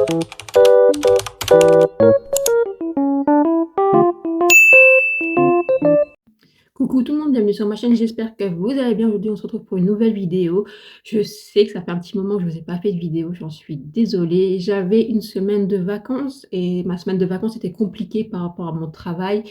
Coucou tout le monde, bienvenue sur ma chaîne, j'espère que vous allez bien. Aujourd'hui on se retrouve pour une nouvelle vidéo. Je sais que ça fait un petit moment que je ne vous ai pas fait de vidéo, j'en suis désolée. J'avais une semaine de vacances et ma semaine de vacances était compliquée par rapport à mon travail.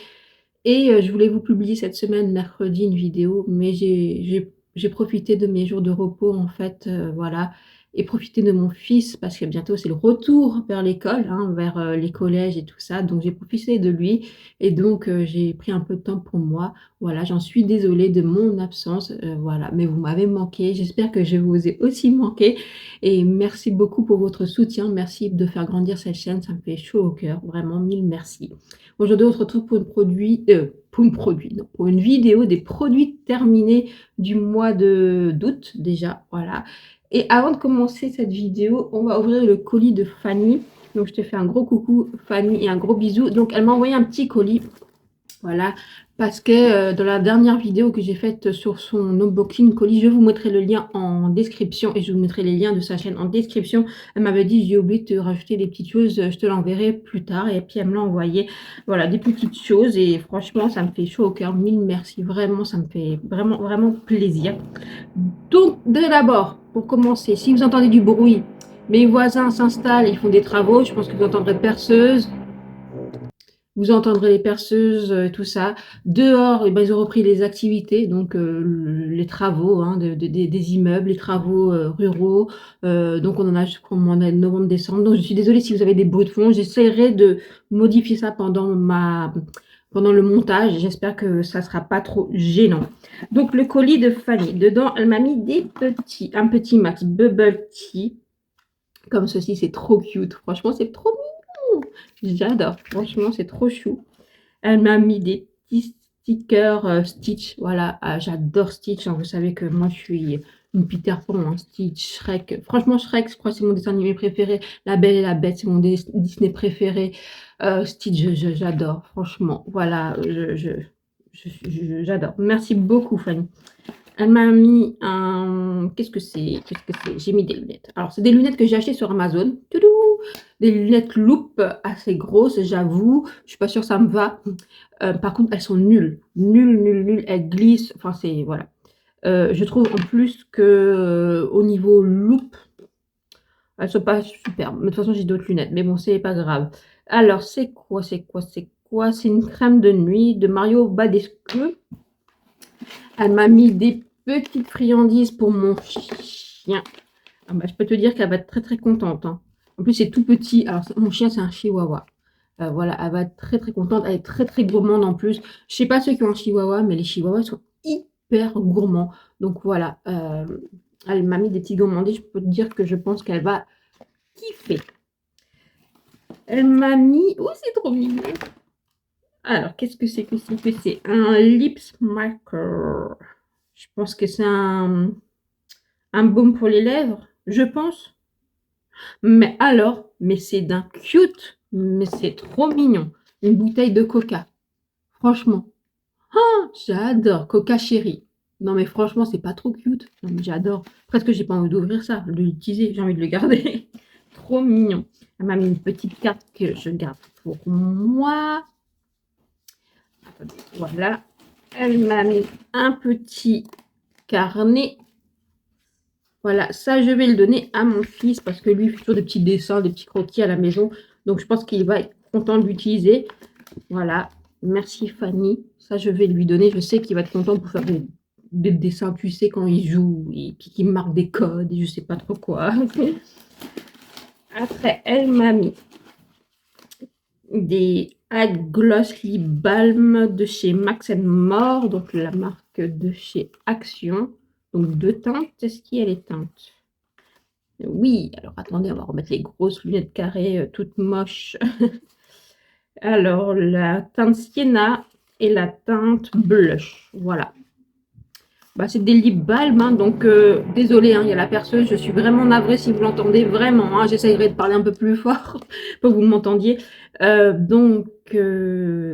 Et je voulais vous publier cette semaine, mercredi, une vidéo, mais j'ai profité de mes jours de repos en fait, voilà, et profité de mon fils parce que bientôt c'est le retour vers l'école, hein, vers les collèges et tout ça. Donc j'ai profité de lui et donc j'ai pris un peu de temps pour moi. Voilà, j'en suis désolée de mon absence, voilà, mais vous m'avez manqué. J'espère que je vous ai aussi manqué et merci beaucoup pour votre soutien. Merci de faire grandir cette chaîne, ça me fait chaud au cœur, vraiment mille merci. Aujourd'hui, on se retrouve pour une vidéo des produits terminés du mois d'août déjà, voilà. Et avant de commencer cette vidéo, on va ouvrir le colis de Fanny. Donc, je te fais un gros coucou, Fanny, et un gros bisou. Donc, elle m'a envoyé un petit colis. Voilà, parce que dans la dernière vidéo que j'ai faite sur son unboxing colis, je vous mettrai le lien en description et je vous mettrai les liens de sa chaîne en description. Elle m'avait dit, j'ai oublié de te rajouter des petites choses, je te l'enverrai plus tard. Et puis elle me l'a envoyé, voilà, des petites choses et franchement, ça me fait chaud au cœur. Mille merci, vraiment, ça me fait vraiment, vraiment plaisir. Donc, d'abord, pour commencer, si vous entendez du bruit, mes voisins s'installent, ils font des travaux, je pense que vous entendrez perceuse. Vous entendrez les perceuses, tout ça. Dehors, eh ben, ils ont repris les activités, donc les travaux hein, des immeubles, les travaux ruraux. Donc on en a jusqu'au mois de novembre, décembre. Donc je suis désolée si vous avez des bruits de fond. J'essaierai de modifier ça pendant le montage. J'espère que ça sera pas trop gênant. Donc le colis de Fanny. Dedans, elle m'a mis un petit max bubble tea. Comme ceci, c'est trop cute. Franchement, c'est trop mignon. J'adore. Franchement, c'est trop chou. Elle m'a mis des petits stickers Stitch. Voilà, j'adore Stitch. Hein. Vous savez que moi, je suis une Peter Pan, hein, Stitch, Shrek. Franchement, Shrek, je crois que c'est mon dessin animé préféré. La Belle et la Bête, c'est mon Disney préféré. Stitch, j'adore. Franchement, voilà, j'adore. Merci beaucoup, Fanny. Elle m'a mis un... Qu'est-ce que c'est? J'ai mis des lunettes. Alors, c'est des lunettes que j'ai achetées sur Amazon. Toudou, des lunettes loupe assez grosses, j'avoue. Je ne suis pas sûre que ça me va. Par contre, elles sont nulles. Nulles. Elles glissent. Enfin, c'est... Voilà. Je trouve en plus que au niveau loupe, elles ne sont pas superbes. Mais de toute façon, j'ai d'autres lunettes. Mais bon, c'est pas grave. Alors, c'est quoi? C'est une crème de nuit de Mario Badescu. Elle m'a mis des petites friandises pour mon chien. Ah bah, je peux te dire qu'elle va être très contente. Hein. En plus, c'est tout petit. Alors, mon chien, c'est un chihuahua. Voilà, elle va être très contente. Elle est très gourmande en plus. Je sais pas ceux qui ont un chihuahua, mais les chihuahuas sont hyper gourmands. Donc voilà, elle m'a mis des petits gourmandises. Je peux te dire que je pense qu'elle va kiffer. Elle m'a mis... Oh, c'est trop mignon. Alors, qu'est-ce que c'est c'est un lips marker. Je pense que c'est un baume pour les lèvres, je pense. Mais alors, mais c'est d'un cute, mais c'est trop mignon. Une bouteille de coca. Franchement. Ah, j'adore. Coca chéri. Non, mais franchement, c'est pas trop cute. Non, mais j'adore. Presque, j'ai pas envie d'ouvrir ça, de l'utiliser. J'ai envie de le garder. Trop mignon. Elle m'a mis une petite carte que je garde pour moi. Voilà. Elle m'a mis un petit carnet. Voilà, ça, je vais le donner à mon fils parce que lui, il fait toujours des petits dessins, des petits croquis à la maison. Donc, je pense qu'il va être content de l'utiliser. Voilà. Merci, Fanny. Ça, je vais lui donner. Je sais qu'il va être content pour faire des dessins, tu sais, quand il joue et puis qu'il marque des codes et je sais pas trop quoi. Après, elle m'a mis des Hard Gloss Lip Balm de chez Max More, donc la marque de chez Action. Donc, deux teintes. Est-ce qu'il y a les teintes? Oui, alors attendez, on va remettre les grosses lunettes carrées, toutes moches. Alors, la teinte Sienna et la teinte Blush, voilà. Bah, c'est des lip balm, hein, donc désolé, hein, il y a la perceuse, je suis vraiment navrée si vous l'entendez, vraiment. Hein, j'essayerai de parler un peu plus fort pour que vous m'entendiez. Donc,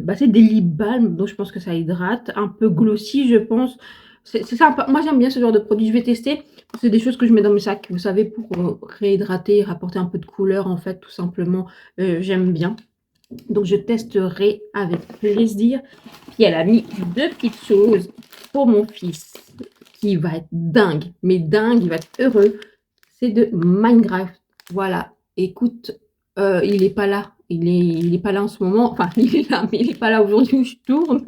bah, c'est des lip balm, donc je pense que ça hydrate, un peu glossy, je pense. C'est ça, moi j'aime bien ce genre de produit, je vais tester. C'est des choses que je mets dans mes sacs, vous savez, pour, réhydrater, rapporter un peu de couleur, en fait, tout simplement, j'aime bien. Donc je testerai avec plaisir. Puis elle a mis 2 petites choses pour mon fils qui va être dingue, mais dingue, il va être heureux. C'est de Minecraft. Voilà, écoute, il est pas là. Il est pas là en ce moment. Enfin, il est là, mais il est pas là aujourd'hui où je tourne.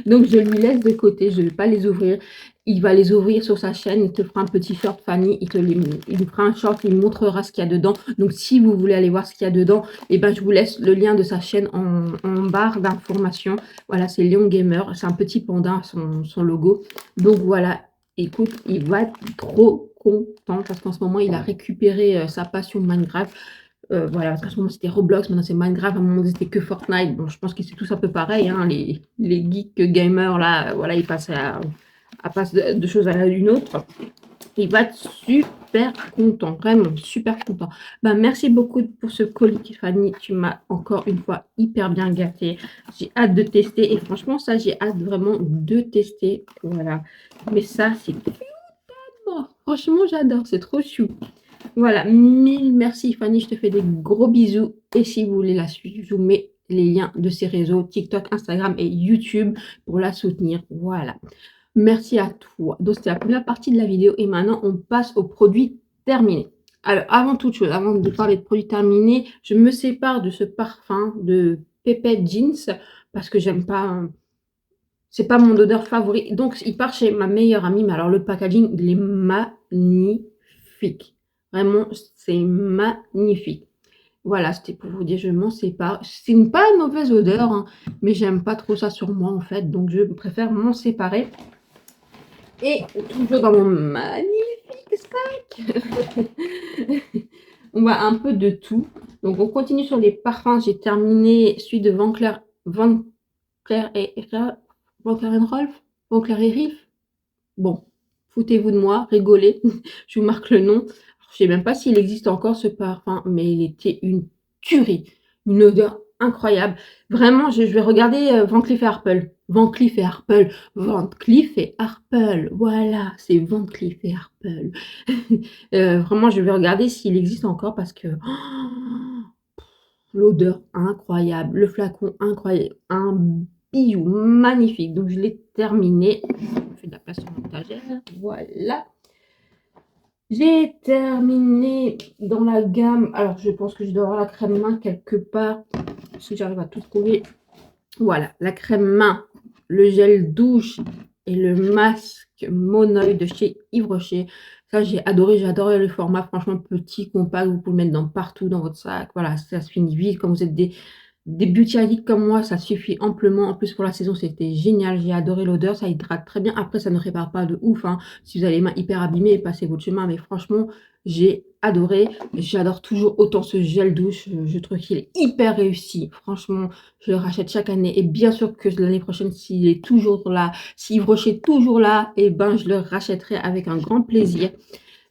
Donc je lui laisse de côté, je vais pas les ouvrir. Il va les ouvrir sur sa chaîne, il te fera un petit short Fanny, il lui fera un short, il montrera ce qu'il y a dedans. Donc si vous voulez aller voir ce qu'il y a dedans, et ben je vous laisse le lien de sa chaîne en barre d'information. Voilà, c'est Léon Gamer, c'est un petit panda, son logo. Donc voilà, écoute, il va être trop content parce qu'en ce moment il a récupéré sa passion Minecraft. Voilà, parce qu'à ce moment c'était Roblox, maintenant c'est Minecraft, à un moment c'était que Fortnite. Bon, je pense que c'est tous un peu pareil, hein, les geeks gamers là, voilà, ils passent à passe de choses à une autre. Il va être super content, vraiment super content. Bah, merci beaucoup pour ce colis, Fanny. Tu m'as encore une fois hyper bien gâtée. J'ai hâte de tester et franchement, ça, j'ai hâte vraiment de tester. Voilà. Mais ça, c'est franchement, j'adore. C'est trop chou. Voilà. Mille merci, Fanny. Je te fais des gros bisous. Et si vous voulez la suivre, je vous mets les liens de ses réseaux, TikTok, Instagram et YouTube pour la soutenir. Voilà. Merci à toi. Donc, c'était la première partie de la vidéo et maintenant, on passe aux produits terminés. Alors, avant toute chose, avant de parler de produits terminés, je me sépare de ce parfum de Pepe Jeans parce que j'aime pas, c'est pas mon odeur favori. Donc, il part chez ma meilleure amie, mais alors le packaging, il est magnifique. Vraiment, c'est magnifique. Voilà, c'était pour vous dire, je m'en sépare. C'est pas une mauvaise odeur, hein, mais j'aime pas trop ça sur moi, en fait. Donc, je préfère m'en séparer. Et toujours dans mon magnifique sac, on voit un peu de tout. Donc, on continue sur les parfums. J'ai terminé celui de Van Cleer et Rolf. Van Cleer et Riff. Bon, foutez-vous de moi, rigolez. Je vous marque le nom. Je sais même pas s'il existe encore ce parfum, mais il était une tuerie. Une odeur incroyable. Vraiment, je vais regarder Van Cleef et Arpels. Van Cleef et Arpels. Van Cleef et Arpels. Voilà, c'est Van Cleef et Arpels. Vraiment, je vais regarder s'il existe encore parce que l'odeur incroyable. Le flacon incroyable. Un bijou magnifique. Donc, je l'ai terminé. Je fais de la place sur l'étagère. Voilà. J'ai terminé dans la gamme. Alors, je pense que je dois avoir la crème main quelque part. Si j'arrive à tout trouver. Voilà, la crème main, le gel douche et le masque Monoeil de chez Yves Rocher. Ça, j'ai adoré le format, franchement petit, compact, vous pouvez le mettre dans partout dans votre sac. Voilà, ça se finit vite. Quand vous êtes des beauty addicts comme moi, ça suffit amplement. En plus, pour la saison, c'était génial. J'ai adoré l'odeur, ça hydrate très bien. Après, ça ne répare pas de ouf, hein. Si vous avez les mains hyper abîmées, passez votre chemin. Mais franchement, j'ai adoré. J'adore toujours autant ce gel douche. Je trouve qu'il est hyper réussi. Franchement, je le rachète chaque année. Et bien sûr que l'année prochaine, s'il est toujours là, si Yves Rocher est toujours là, et ben, je le rachèterai avec un grand plaisir.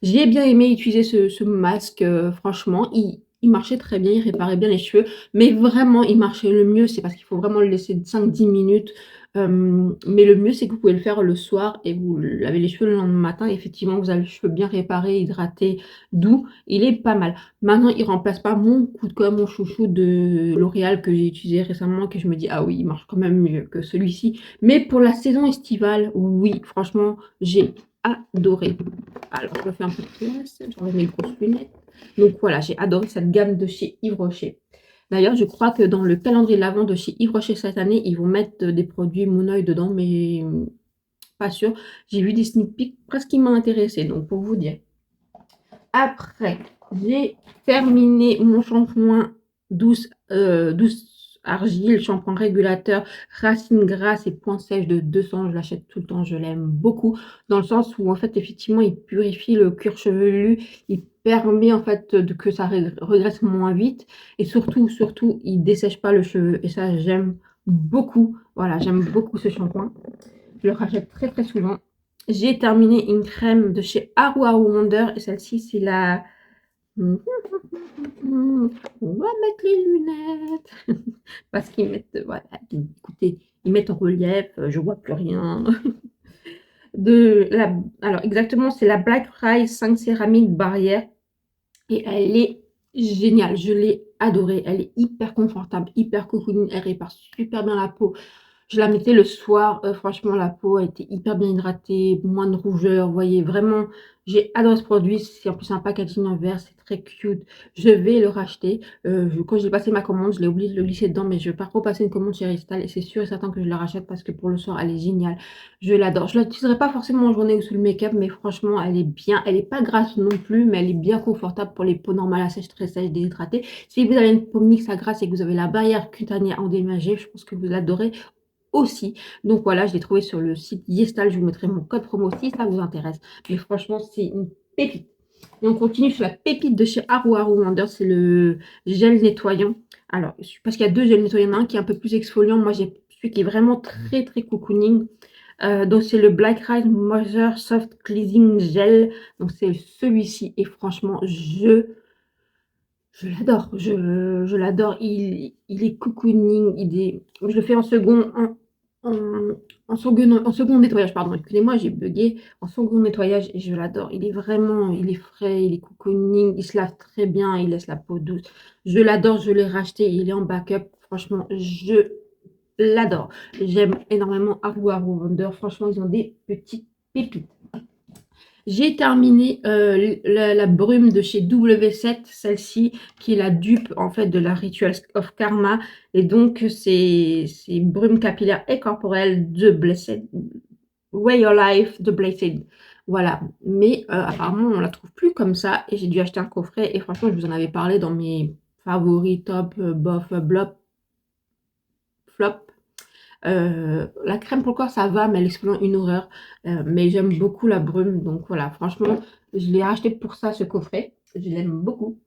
J'ai bien aimé utiliser ce masque, franchement, il marchait très bien, il réparait bien les cheveux, mais vraiment, il marchait le mieux, c'est parce qu'il faut vraiment le laisser 5-10 minutes. Mais le mieux, c'est que vous pouvez le faire le soir et vous lavez les cheveux le lendemain matin. Effectivement, vous avez les cheveux bien réparés, hydratés, doux. Il est pas mal. Maintenant, il remplace pas mon coup de cœur, mon chouchou de L'Oréal que j'ai utilisé récemment, que je me dis, ah oui, il marche quand même mieux que celui-ci. Mais pour la saison estivale, oui, franchement, j'ai adoré. Alors, je fais un peu de place, j'enlève mes grosses lunettes. Donc voilà, j'ai adoré cette gamme de chez Yves Rocher. D'ailleurs, je crois que dans le calendrier de l'Avent de chez Yves Rocher cette année, ils vont mettre des produits Monoeil dedans, mais pas sûr. J'ai vu des sneak peeks, presque qui m'ont intéressé, donc pour vous dire. Après, j'ai terminé mon shampoing douce argile, shampoing régulateur, racine grasse et point sèche de 200. Je l'achète tout le temps, je l'aime beaucoup. Dans le sens où, en fait, effectivement, il purifie le cuir chevelu. Il permet, en fait, que ça regresse moins vite. Et surtout, il dessèche pas le cheveu. Et ça, j'aime beaucoup. Voilà, j'aime beaucoup ce shampoing. Je le rachète très, très souvent. J'ai terminé une crème de chez Haru Wonder. Et celle-ci, c'est la... On va mettre les lunettes. Parce qu'ils mettent, voilà, écoutez, ils mettent en relief, je vois plus rien. alors exactement, c'est la Black Rice 5 céramique barrière et elle est géniale. Je l'ai adorée. Elle est hyper confortable, hyper cocooning, elle répare super bien la peau. Je la mettais le soir, franchement la peau a été hyper bien hydratée, moins de rougeur, vous voyez vraiment, j'ai adoré ce produit, c'est en plus un packaging en verre, c'est très cute. Je vais le racheter, quand j'ai passé ma commande, je l'ai oublié de le glisser dedans, mais je vais pas repasser une commande chez Ristal et c'est sûr et certain que je la rachète parce que pour le soir, elle est géniale. Je l'adore. Je l'utiliserai pas forcément en journée ou sous le make-up, mais franchement, elle est bien. Elle est pas grasse non plus, mais elle est bien confortable pour les peaux normales à sèche, très sèche, déshydratée. Si vous avez une peau mixte à grasse et que vous avez la barrière cutanée endommagée, je pense que vous adorez aussi. Donc voilà, je l'ai trouvé sur le site Yestal. Je vous mettrai mon code promo si ça vous intéresse. Mais franchement, c'est une pépite. Et on continue sur la pépite de chez Haru Haru Wonder. C'est le gel nettoyant. Alors, parce qu'il y a deux gels nettoyants. Un qui est un peu plus exfoliant. Moi, j'ai celui qui est vraiment très très cocooning. Donc c'est le Black Rice Moisture Soft Cleansing Gel. Donc c'est celui-ci. Et franchement, je l'adore. Je l'adore. Il est cocooning. Je le fais en second. En second nettoyage, pardon, excusez-moi, j'ai bugué. En second nettoyage, et je l'adore. Il est frais, il est cocooning, il se lave très bien, il laisse la peau douce. Je l'adore, je l'ai racheté, il est en backup. Franchement, je l'adore. J'aime énormément Haru Haru Wonder. Franchement, ils ont des petites pépites. J'ai terminé la brume de chez W7, celle-ci qui est la dupe en fait de la Rituals of Karma. Et donc c'est brume capillaire et corporelle de Blessed, Way Your Life de Blessed. Voilà, mais apparemment on la trouve plus comme ça et j'ai dû acheter un coffret et franchement je vous en avais parlé dans mes favoris, top, bof, blop, flop. La crème pour le corps ça va, mais l'exfoliant une horreur. Mais j'aime beaucoup la brume, donc voilà, franchement je l'ai racheté pour ça, ce coffret, je l'aime beaucoup.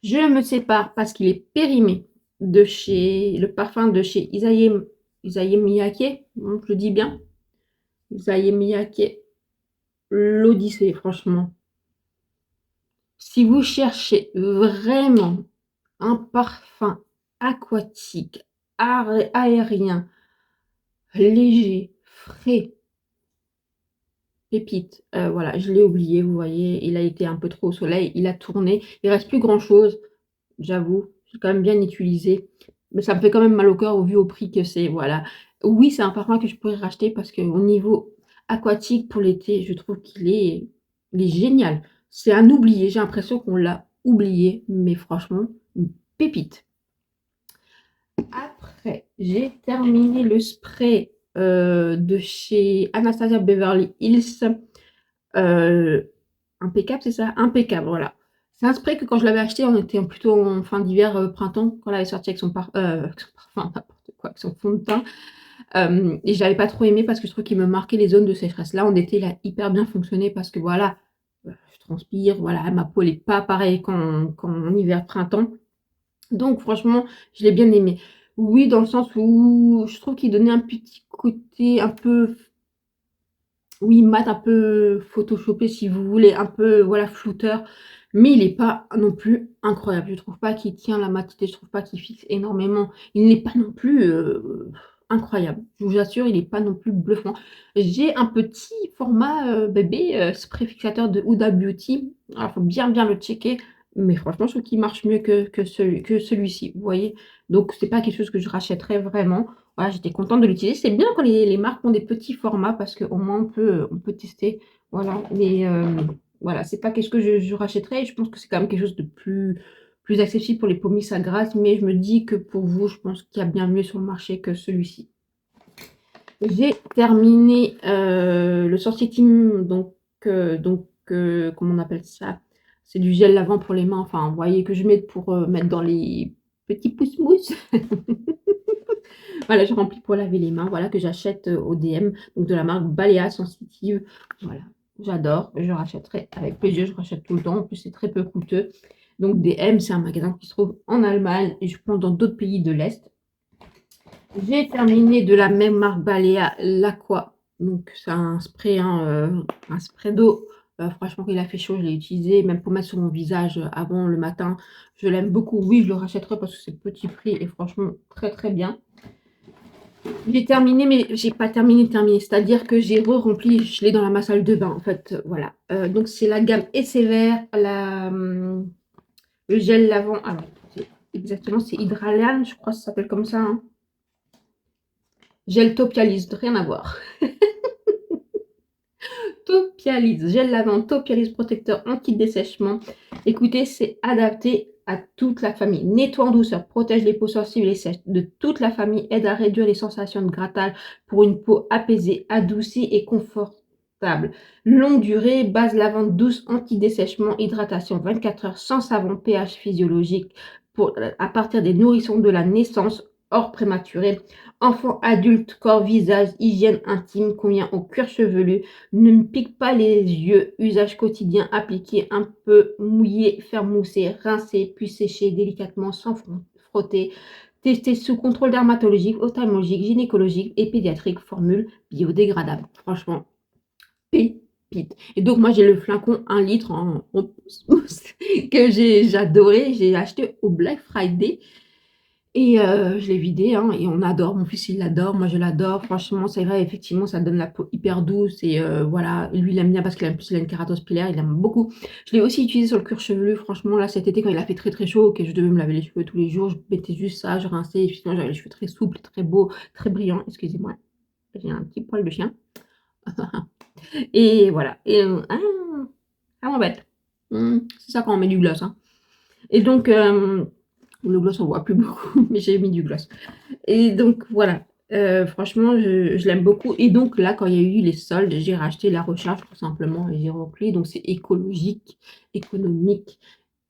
Je me sépare parce qu'il est périmé de chez le parfum de chez Isaye Miyake, je le dis bien, Isaye Miyake, l'Odyssée. Franchement, si vous cherchez vraiment un parfum aquatique, aérien, léger, frais, pépite. Voilà, je l'ai oublié, vous voyez, il a été un peu trop au soleil, il a tourné, il reste plus grand chose, j'avoue, j'ai quand même bien utilisé, mais ça me fait quand même mal au cœur au vu au prix que c'est, voilà. Oui, c'est un parfum que je pourrais racheter parce qu'au niveau aquatique pour l'été, je trouve il est génial. C'est un oublié, j'ai l'impression qu'on l'a oublié, mais franchement, une pépite. Après, j'ai terminé le spray de chez Anastasia Beverly Hills. Impeccable, c'est ça? Impeccable, voilà. C'est un spray que quand je l'avais acheté, on était plutôt en fin d'hiver, printemps, quand elle avait sorti avec son parfum, n'importe quoi, avec son fond de teint. Et je l'avais pas trop aimé parce que je trouve qu'il me marquait les zones de sécheresse. Là, en été, il a hyper bien fonctionné parce que voilà, je transpire, voilà, ma peau n'est pas pareille qu'en hiver, printemps. Donc franchement, je l'ai bien aimé. Oui, dans le sens où je trouve qu'il donnait un petit côté un peu, oui, mat, un peu photoshopé si vous voulez, un peu, voilà, flouteur. Mais il n'est pas non plus incroyable. Je trouve pas qu'il tient la matité, je trouve pas qu'il fixe énormément. Il n'est pas non plus incroyable. Je vous assure, il n'est pas non plus bluffant. J'ai un petit format bébé spray fixateur de Huda Beauty. Alors, il faut bien le checker. Mais franchement, je trouve qu'il marche mieux que celui-ci. Vous voyez? Donc, c'est pas quelque chose que je rachèterais vraiment. Voilà, j'étais contente de l'utiliser. C'est bien quand les marques ont des petits formats parce qu'au moins on peut tester. Voilà. Mais voilà, c'est pas quelque chose que je rachèterais. Je pense que c'est quand même quelque chose de plus accessible pour les peaux à grasse. Mais je me dis que pour vous, je pense qu'il y a bien mieux sur le marché que celui-ci. J'ai terminé le Sorcier Team. Comment on appelle ça? C'est du gel lavant pour les mains. Enfin, vous voyez, que je mets pour mettre dans les petits pouces-mousses. Voilà, je remplis pour laver les mains, voilà, que j'achète au DM, donc de la marque Balea Sensitive. Voilà, j'adore, je rachèterai avec plaisir, je rachète tout le temps, en plus c'est très peu coûteux. Donc DM, c'est un magasin qui se trouve en Allemagne et je pense dans d'autres pays de l'Est. J'ai terminé de la même marque Balea l'Aqua, donc c'est un spray, un spray d'eau. Franchement, quand il a fait chaud, je l'ai utilisé, même pour mettre sur mon visage avant le matin. Je l'aime beaucoup, oui, je le rachèterai parce que c'est petit prix et franchement très très bien. J'ai terminé, mais j'ai pas terminé. C'est-à-dire que j'ai re-rempli, je l'ai dans la ma salle de bain, en fait, voilà. Donc c'est la gamme Essever, le gel lavant. Alors, exactement, c'est Hydralan, je crois que ça s'appelle comme ça, hein. Gel Topialise, rien à voir. Topialise, gel lavant, Topialise protecteur anti-dessèchement. Écoutez, c'est adapté à toute la famille. Nettoie en douceur, protège les peaux sensibles et sèches de toute la famille, aide à réduire les sensations de grattage pour une peau apaisée, adoucie et confortable. Longue durée, base lavande douce, anti-dessèchement, hydratation 24 heures sans savon, pH physiologique à partir des nourrissons de la naissance, hors prématuré. Enfant, adulte, corps, visage, hygiène intime, convient au cuir chevelu, ne me pique pas les yeux, usage quotidien, appliquer un peu, mouiller, faire mousser, rincer, puis sécher délicatement sans frotter. Tester sous contrôle dermatologique, ophtalmologique, gynécologique et pédiatrique, formule biodégradable. Franchement, pépite. Et donc moi j'ai le flacon 1 litre que j'adoré, j'ai acheté au Black Friday. Et je l'ai vidé, hein, et on adore. Mon fils, il l'adore, moi je l'adore. Franchement, c'est vrai, effectivement, ça donne la peau hyper douce et voilà. Lui, il aime bien parce qu'il a une kératose pilaire, il aime beaucoup. Je l'ai aussi utilisé sur le cuir chevelu. Franchement, là, cet été, quand il a fait très très chaud, que je devais me laver les cheveux tous les jours, je mettais juste ça, je rinçais, et finalement, j'avais les cheveux très souples, très beaux, très brillants. Excusez-moi, j'ai un petit poil de chien. Et voilà. Et ça m'embête. C'est ça quand on met du gloss, hein. Et donc, le gloss, on voit plus beaucoup, mais j'ai mis du gloss. Et donc, voilà. Franchement, je l'aime beaucoup. Et donc, là, quand il y a eu les soldes, j'ai racheté la recharge, tout simplement, et j'ai repris. Donc, c'est écologique, économique.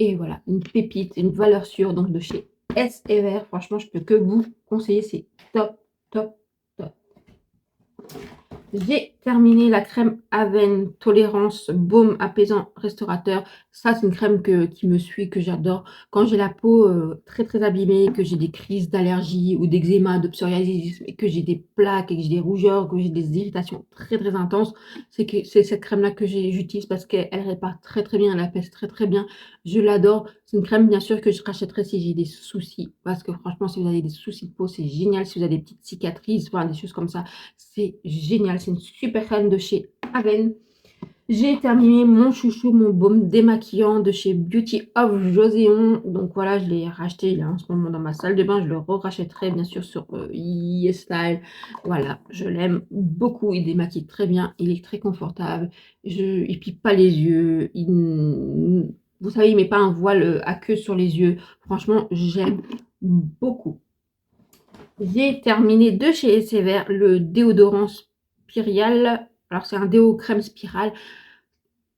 Et voilà, une pépite, une valeur sûre, donc de chez Essever. Franchement, je peux que vous conseiller. C'est top, top, top. J'ai terminé la crème Aven Tolérance Baume Apaisant Restaurateur. Ça, c'est une crème qui me suit, que j'adore. Quand j'ai la peau très très abîmée, que j'ai des crises d'allergie ou d'eczéma, de psoriasis, et que j'ai des plaques et que j'ai des rougeurs, que j'ai des irritations très très intenses, c'est cette crème-là que j'utilise parce qu'elle répare très très bien, elle apaise très très bien. Je l'adore. C'est une crème, bien sûr, que je rachèterai si j'ai des soucis. Parce que franchement, si vous avez des soucis de peau, c'est génial. Si vous avez des petites cicatrices, enfin, des choses comme ça, c'est génial. C'est une super crème de chez Aven. J'ai terminé mon chouchou, mon baume démaquillant de chez Beauty of Joséon. Donc voilà, je l'ai racheté là en ce moment dans ma salle de bain. Je le rachèterai bien sûr sur YesStyle. Voilà, je l'aime beaucoup. Il démaquille très bien. Il est très confortable. Il pique pas les yeux. Vous savez, il met pas un voile à queue sur les yeux. Franchement, j'aime beaucoup. J'ai terminé de chez Essever le déodorant Spirial. Alors, c'est un déo crème spirale.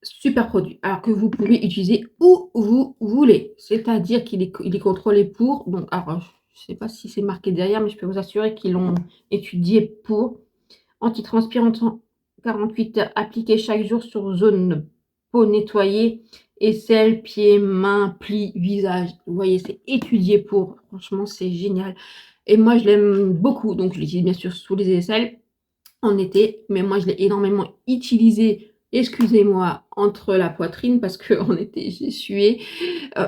Super produit. Alors que vous pouvez utiliser où vous voulez. C'est-à-dire qu'il est contrôlé pour. Donc, alors, je ne sais pas si c'est marqué derrière, mais je peux vous assurer qu'ils l'ont étudié pour. Antitranspirant 48 heures. Appliqué chaque jour sur zone peau nettoyée. Aisselle, pieds, mains, plis, visage. Vous voyez, c'est étudié pour. Franchement, c'est génial. Et moi, je l'aime beaucoup. Donc, je l'utilise bien sûr sous les aisselles en été. Mais moi, je l'ai énormément utilisé, excusez-moi, entre la poitrine parce qu'en été, j'ai sué.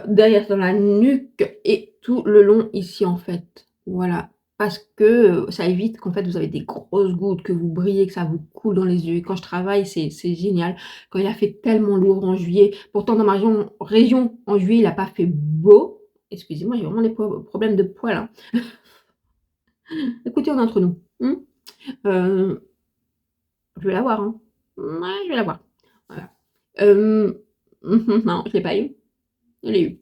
Derrière dans la nuque et tout le long ici, en fait. Voilà. Parce que ça évite qu'en fait, vous avez des grosses gouttes, que vous brillez, que ça vous coule dans les yeux. Et quand je travaille, c'est génial. Quand il a fait tellement lourd en juillet, pourtant dans ma région en juillet, il n'a pas fait beau. Excusez-moi, j'ai vraiment des problèmes de poils, hein. Écoutez, on est entre nous. Euh, je vais l'avoir, hein. Ouais, je vais l'avoir. Voilà. Non, je l'ai pas eu. Je l'ai eu.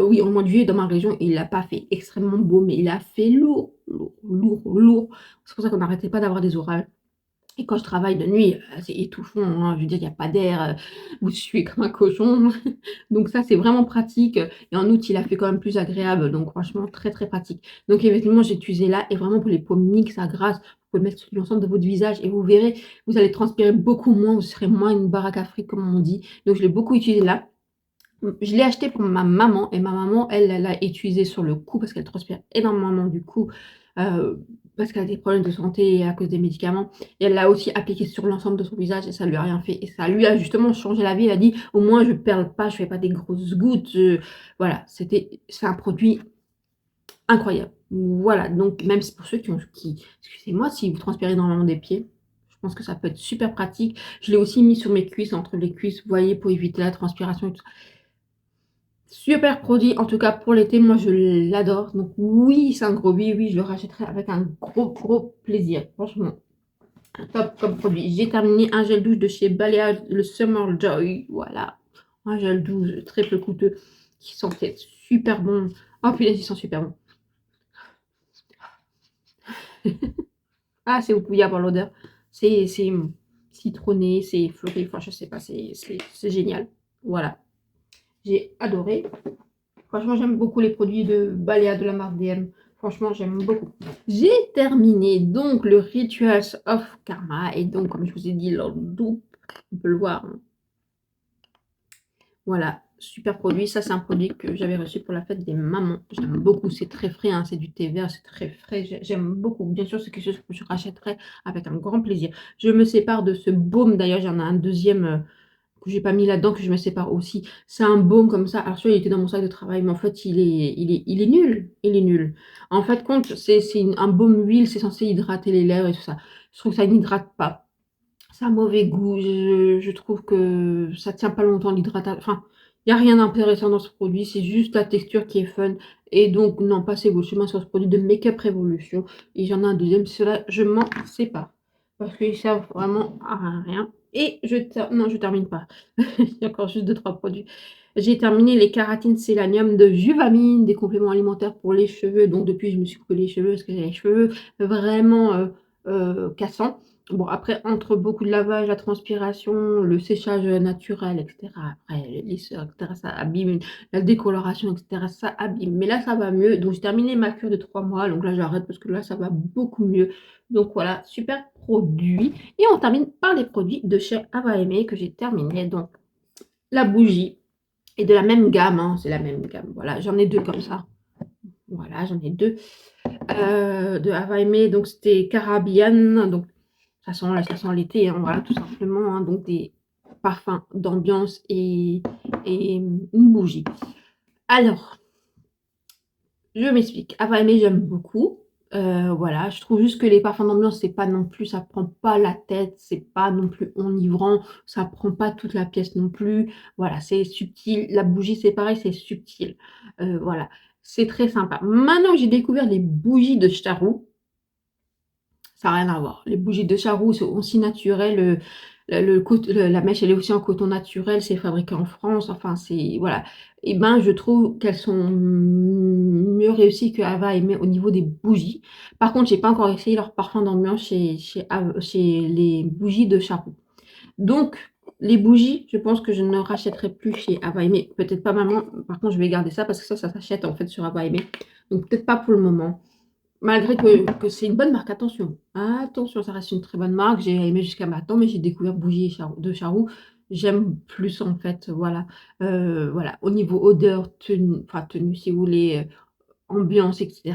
Oui, au mois de juillet, dans ma région, il n'a pas fait extrêmement beau, mais il a fait lourd, lourd, lourd, lourd. C'est pour ça qu'on n'arrêtait pas d'avoir des orages. Et quand je travaille de nuit, c'est étouffant, hein. Je veux dire, il n'y a pas d'air, vous suez comme un cochon. Donc ça, c'est vraiment pratique. Et en août, il a fait quand même plus agréable. Donc franchement, très, très pratique. Donc effectivement, j'ai utilisé là. Et vraiment, pour les peaux mixtes à grasse, vous pouvez le mettre sur l'ensemble de votre visage. Et vous verrez, vous allez transpirer beaucoup moins. Vous serez moins une baraque à fric, comme on dit. Donc je l'ai beaucoup utilisé là. Je l'ai acheté pour ma maman. Et ma maman, elle l'a utilisé sur le cou parce qu'elle transpire énormément du coup. Parce qu'elle a des problèmes de santé à cause des médicaments. Et elle l'a aussi appliqué sur l'ensemble de son visage et ça lui a rien fait. Et ça lui a justement changé la vie. Elle a dit, au moins je ne perds pas, je ne fais pas des grosses gouttes. Voilà, c'est un produit incroyable. Voilà, donc même si pour ceux excusez-moi, si vous transpirez énormément des pieds, je pense que ça peut être super pratique. Je l'ai aussi mis sur mes cuisses, entre les cuisses, vous voyez, pour éviter la transpiration et tout ça. Super produit, en tout cas pour l'été, moi je l'adore. Donc oui, c'est un gros oui, oui, je le rachèterai avec un gros plaisir. Franchement, top comme produit. J'ai terminé un gel douche de chez Balea, le Summer Joy. Voilà, un gel douche très peu coûteux qui sentait super bon. Oh punaise, ils sont super bons. Ah, c'est vous pouvez avoir l'odeur. C'est citronné, c'est fleuri, enfin je sais pas, c'est génial. Voilà, j'ai adoré. Franchement, j'aime beaucoup les produits de Balea de la marque DM. Franchement, j'aime beaucoup. J'ai terminé donc le Rituals of Karma. Et donc, comme je vous ai dit, leur double, on peut le voir, hein. Voilà, super produit. Ça, c'est un produit que j'avais reçu pour la fête des mamans. J'aime beaucoup. C'est très frais, hein. C'est du thé vert, c'est très frais. J'aime beaucoup. Bien sûr, c'est quelque chose que je rachèterai avec un grand plaisir. Je me sépare de ce baume. D'ailleurs, j'en ai un deuxième que j'ai pas mis là-dedans, que je me sépare aussi. C'est un baume comme ça. Alors, celui-là, il était dans mon sac de travail, mais en fait, il est nul. Il est nul. En fait, compte, c'est un baume huile, c'est censé hydrater les lèvres et tout ça. Je trouve que ça n'hydrate pas. Ça a mauvais goût. Je trouve que ça tient pas longtemps l'hydratation. Enfin, il n'y a rien d'intéressant dans ce produit. C'est juste la texture qui est fun. Et donc, non, passez vos chemins sur ce produit de Make-up Revolution. Et j'en ai un deuxième. Cela, je m'en sépare. Parce qu'ils servent vraiment à rien. Et non, je termine pas. Il y a encore juste 2-3 produits. J'ai terminé les kératines Sélanium de Juvamine, des compléments alimentaires pour les cheveux. Donc, depuis, je me suis coupé les cheveux parce que j'ai les cheveux vraiment cassants. Bon, après, entre beaucoup de lavage, la transpiration, le séchage naturel, etc. Après, les lisseurs, etc. Ça abîme. La décoloration, etc. Ça abîme. Mais là, ça va mieux. Donc, j'ai terminé ma cure de 3 mois. Donc là, j'arrête parce que là, ça va beaucoup mieux. Donc voilà, super produit. Et on termine par les produits de chez Ava Aimé que j'ai terminé. Donc, la bougie est de la même gamme, hein. C'est la même gamme. Voilà, j'en ai deux comme ça. Voilà, j'en ai deux de Ava Aimé. Donc, c'était Caribbean. Donc, ça sent l'été, hein, voilà, tout simplement, hein. Donc des parfums d'ambiance et une bougie. Alors, je m'explique. Ava Aimé, j'aime beaucoup. Voilà, je trouve juste que les parfums d'ambiance, c'est pas non plus, ça prend pas la tête, c'est pas non plus enivrant, ça prend pas toute la pièce non plus. Voilà, c'est subtil. La bougie, c'est pareil, c'est subtil. Voilà, c'est très sympa. Maintenant que j'ai découvert les bougies de Charou, ça n'a rien à voir. Les bougies de Charroux sont aussi naturelles. La mèche, elle est aussi en coton naturel. C'est fabriqué en France. Enfin, c'est. Voilà. Et ben, je trouve qu'elles sont mieux réussies que Ava Aimé au niveau des bougies. Par contre, j'ai pas encore essayé leur parfum d'ambiance chez les bougies de Charroux. Donc, les bougies, je pense que je ne rachèterai plus chez Ava Aimé. Peut-être pas maman. Par contre, je vais garder ça parce que ça s'achète en fait sur Ava Aimé. Donc, peut-être pas pour le moment. Malgré que c'est une bonne marque, attention. Attention, ça reste une très bonne marque. J'ai aimé jusqu'à maintenant, mais j'ai découvert Bougie de Charroux. J'aime plus en fait, voilà. Voilà, au niveau odeur, tenue, enfin tenue si vous voulez, ambiance, etc.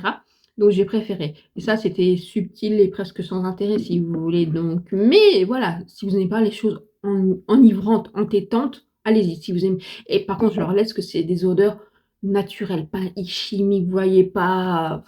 Donc j'ai préféré. Et ça, c'était subtil et presque sans intérêt si vous voulez. Donc, mais voilà, si vous n'aimez pas les choses enivrantes, entêtantes, allez-y. Si vous aimez. Et par contre, je leur laisse que c'est des odeurs naturelles, pas chimiques, vous voyez, pas.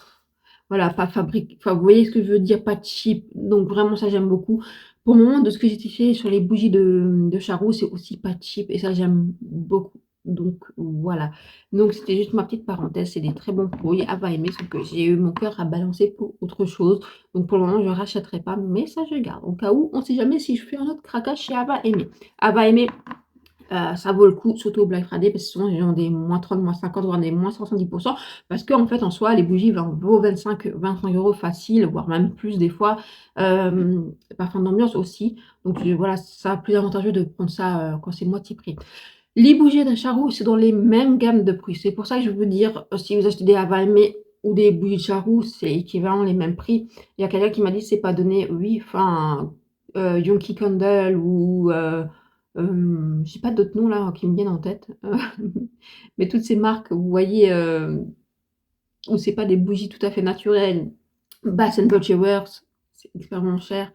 Voilà, pas fabrique. Enfin, vous voyez ce que je veux dire, pas cheap. Donc vraiment, ça j'aime beaucoup. Pour le moment, de ce que j'ai fait sur les bougies de Charroux, c'est aussi pas cheap et ça j'aime beaucoup. Donc voilà. Donc c'était juste ma petite parenthèse. C'est des très bons produits à va aimer, sauf que j'ai eu mon cœur à balancer pour autre chose. Donc pour le moment, je ne rachèterai pas, mais ça je garde. Au cas où, on ne sait jamais si je fais un autre craquage chez Ava Aimé. Ava Aimé, ça vaut le coup, surtout au Black Friday, parce que souvent, ils ont des moins 30, moins 50, voire des moins 70%. Parce qu'en fait, en soi, les bougies vaut 25 euros facile, voire même plus des fois. Parfum d'ambiance aussi. Donc voilà, ça plus avantageux de prendre ça quand c'est moitié prix. Les bougies de Charroux, c'est dans les mêmes gammes de prix. C'est pour ça que je veux dire, si vous achetez des Avalmé ou des bougies de Charroux, c'est équivalent les mêmes prix. Il y a quelqu'un qui m'a dit c'est pas donné, oui, enfin, Yonki Candle ou j'ai pas d'autres noms là qui me viennent en tête. Mais toutes ces marques, vous voyez, où c'est pas des bougies tout à fait naturelles. Bath Body Works, c'est extrêmement cher.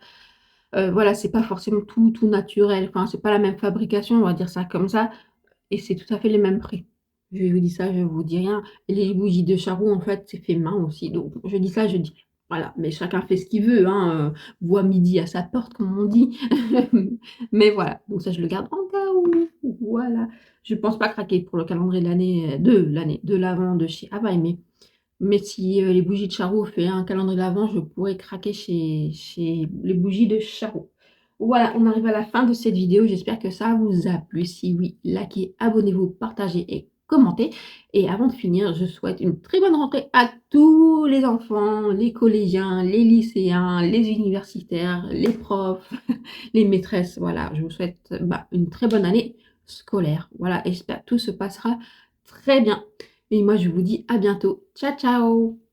Voilà, c'est pas forcément tout naturel. Enfin, c'est pas la même fabrication, on va dire ça comme ça. Et c'est tout à fait les mêmes prix. Je vous dis ça, je vous dis rien. Et les bougies de charou, en fait, c'est fait main aussi. Donc, je dis ça, je dis voilà, mais chacun fait ce qu'il veut, hein, voit midi à sa porte, comme on dit. Mais voilà, donc ça, je le garde en cas où. Voilà. Je pense pas craquer pour le calendrier de l'Avent de chez Avaï, mais si les bougies de Charo fait un calendrier d'avant, je pourrais craquer chez les bougies de Charo. Voilà, on arrive à la fin de cette vidéo. J'espère que ça vous a plu. Si oui, likez, abonnez-vous, partagez et commentez. Et avant de finir, je souhaite une très bonne rentrée à tous les enfants, les collégiens, les lycéens, les universitaires, les profs, les maîtresses. Voilà, je vous souhaite une très bonne année scolaire. Voilà, et j'espère que tout se passera très bien. Et moi, je vous dis à bientôt. Ciao, ciao!